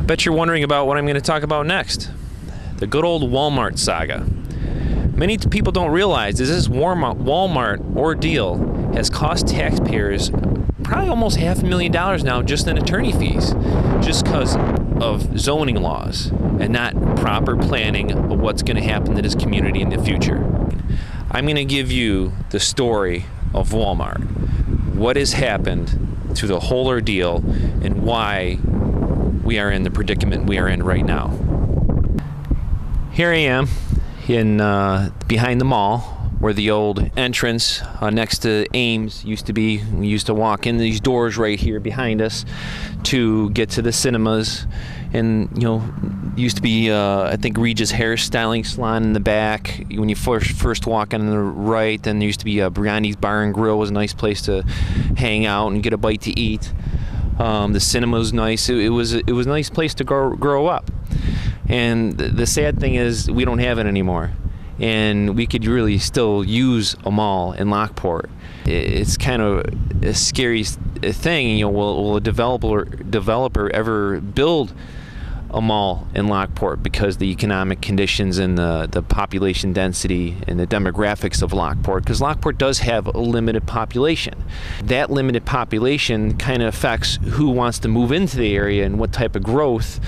Bet you're wondering about what I'm going to talk about next. The good old Walmart saga. Many people don't realize this Walmart ordeal has cost taxpayers probably almost $500,000 now just in attorney fees, just because of zoning laws and not proper planning of what's going to happen to this community in the future. I'm going to give you the story of Walmart, what has happened to the whole ordeal, and why we are in the predicament we are in right now. Here I am in behind the mall, where the old entrance next to Ames used to be. We used to walk in these doors right here behind us to get to the cinemas, and used to be I think Regis hairstyling salon in the back when you first walk on the right. Then there used to be Brianni's Bar and Grill, was a nice place to hang out and get a bite to eat. The cinema was nice. It was a nice place to grow up. And the sad thing is we don't have it anymore. And we could really still use a mall in Lockport. It's kind of a scary thing. Will a developer ever build a mall in Lockport, because the economic conditions and the population density and the demographics of Lockport, because Lockport does have a limited population. That limited population kind of affects who wants to move into the area and what type of growth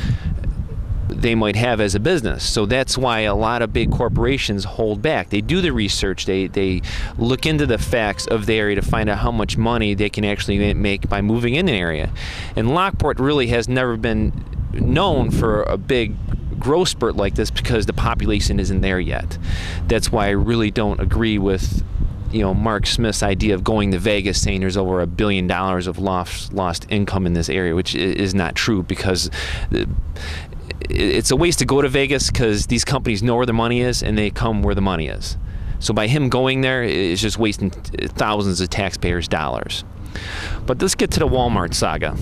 they might have as a business. So that's why a lot of big corporations hold back. They do the research, they look into the facts of the area to find out how much money they can actually make by moving in an area. And Lockport really has never been known for a big growth spurt like this, because the population isn't there yet. That's why I really don't agree with Mark Smith's idea of going to Vegas, saying there's over $1 billion of lost income in this area, which is not true, because it's a waste to go to Vegas, because these companies know where the money is and they come where the money is. So by him going there, it's just wasting thousands of taxpayers' dollars. But let's get to the Walmart saga.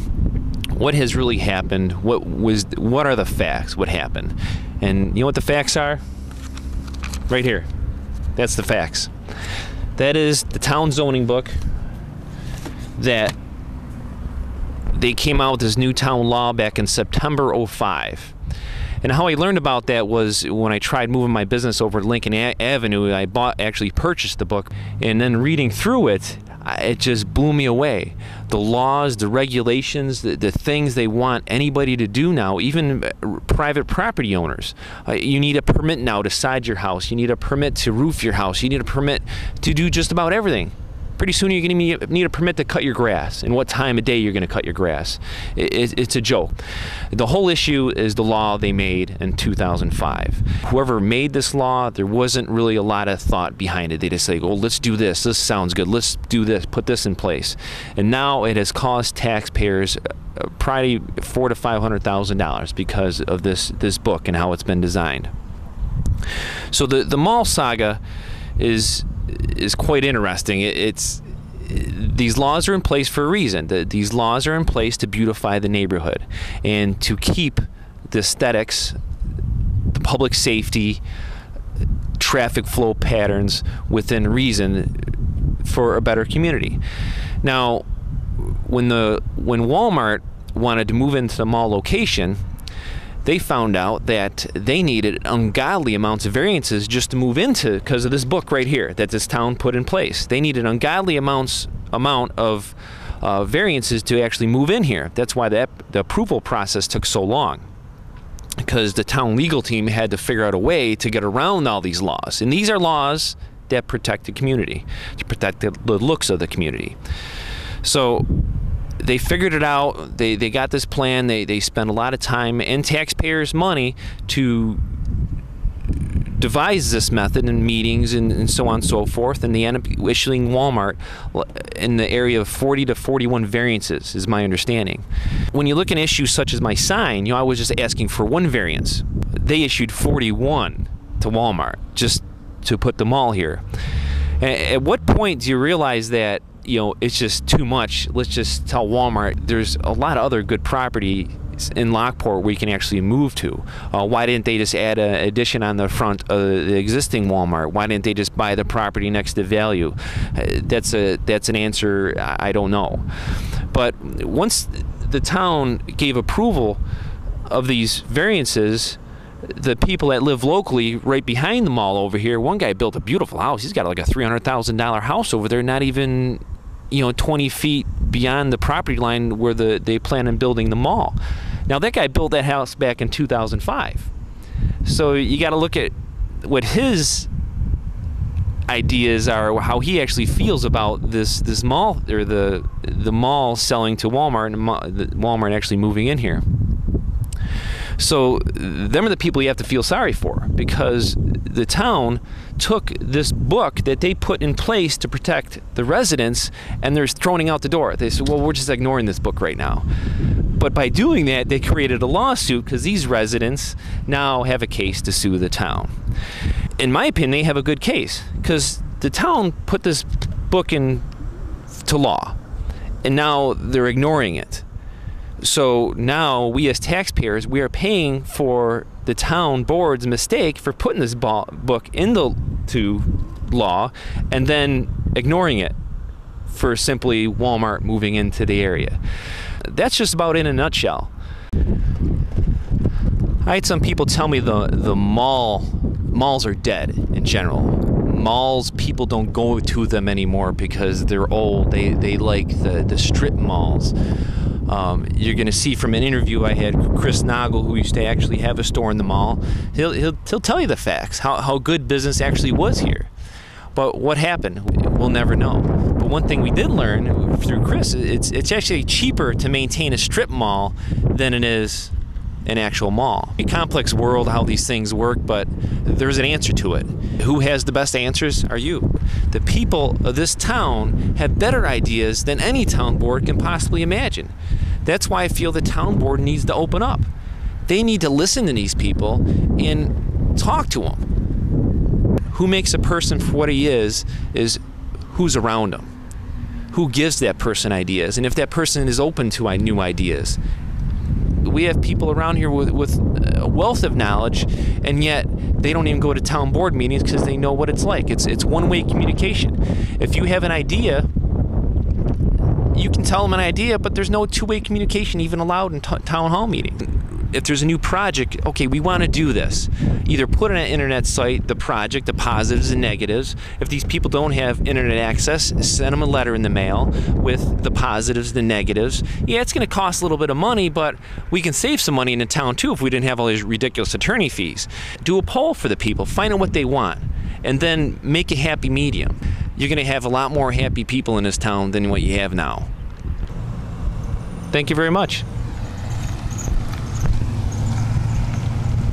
What has really happened? What are the facts? What happened? And you know what the facts are? Right here. That's the facts. That is the town zoning book that they came out with this new town law back in September '05. And how I learned about that was when I tried moving my business over to Lincoln Avenue. I actually purchased the book, and then reading through it, it just blew me away. The laws, the regulations, the things they want anybody to do now, even private property owners. You need a permit now to side your house. You need a permit to roof your house. You need a permit to do just about everything. Pretty soon you're going to need a permit to cut your grass, and what time of day you're going to cut your grass. It's a joke. The whole issue is the law they made in 2005. Whoever made this law, there wasn't really a lot of thought behind it. They just say, well, let's do this. This sounds good. Let's do this. Put this in place. And now it has cost taxpayers probably $400,000 to $500,000 because of this book and how it's been designed. So the mall saga is quite interesting. These laws are in place for a reason. These laws are in place to beautify the neighborhood and to keep the aesthetics, the public safety, traffic flow patterns within reason for a better community. Now, when Walmart wanted to move into the mall location, they found out that they needed ungodly amounts of variances just to move into, because of this book right here that this town put in place. They needed ungodly amount of variances to actually move in here. That's why the approval process took so long, because the town legal team had to figure out a way to get around all these laws. And these are laws that protect the community, to protect the looks of the community. So they figured it out. They got this plan. They spent a lot of time and taxpayers' money to devise this method in meetings and so on and so forth. And they end up issuing Walmart in the area of 40 to 41 variances, is my understanding. When you look at issues such as my sign, I was just asking for one variance. They issued 41 to Walmart just to put the mall here. At what point do you realize that it's just too much? Let's just tell Walmart there's a lot of other good property in Lockport we can actually move to. Why didn't they just add an addition on the front of the existing Walmart? Why didn't they just buy the property next to Value? That's an answer I don't know. But once the town gave approval of these variances, the people that live locally right behind the mall over here, one guy built a beautiful house. He's got like a $300,000 house over there, not even 20 feet beyond the property line where they plan on building the mall. Now that guy built that house back in 2005. So you got to look at what his ideas are, how he actually feels about this mall, or the mall selling to Walmart, and Walmart actually moving in here. So them are the people you have to feel sorry for, because the town took this book that they put in place to protect the residents, and they're throwing it out the door. They said, well, we're just ignoring this book right now. But by doing that, they created a lawsuit, because these residents now have a case to sue the town. In my opinion, they have a good case, because the town put this book into law, and now they're ignoring it. So now we as taxpayers, we are paying for the town board's mistake for putting this book into law and then ignoring it for simply Walmart moving into the area. That's just about in a nutshell. I had some people tell me the malls are dead in general. Malls, people don't go to them anymore because they're old. They like the strip malls. You're going to see from an interview I had Chris Nagel, who used to actually have a store in the mall. He'll tell you the facts, how good business actually was here. But what happened, we'll never know. But one thing we did learn through Chris, it's actually cheaper to maintain a strip mall than it is an actual mall. A complex world, how these things work, but there's an answer to it. Who has the best answers are you. The people of this town have better ideas than any town board can possibly imagine. That's why I feel the town board needs to open up. They need to listen to these people and talk to them. Who makes a person for what he is who's around him. Who gives that person ideas, and if that person is open to new ideas. We have people around here with a wealth of knowledge, and yet they don't even go to town board meetings because they know what it's like. It's one-way communication. If you have an idea, you can tell them an idea, but there's no two-way communication even allowed in town hall meetings. If there's a new project, okay, we want to do this. Either put on an internet site the project, the positives and negatives. If these people don't have internet access, send them a letter in the mail with the positives, the negatives. Yeah, it's going to cost a little bit of money, but we can save some money in the town too if we didn't have all these ridiculous attorney fees. Do a poll for the people, find out what they want, and then make a happy medium. You're going to have a lot more happy people in this town than what you have now. Thank you very much.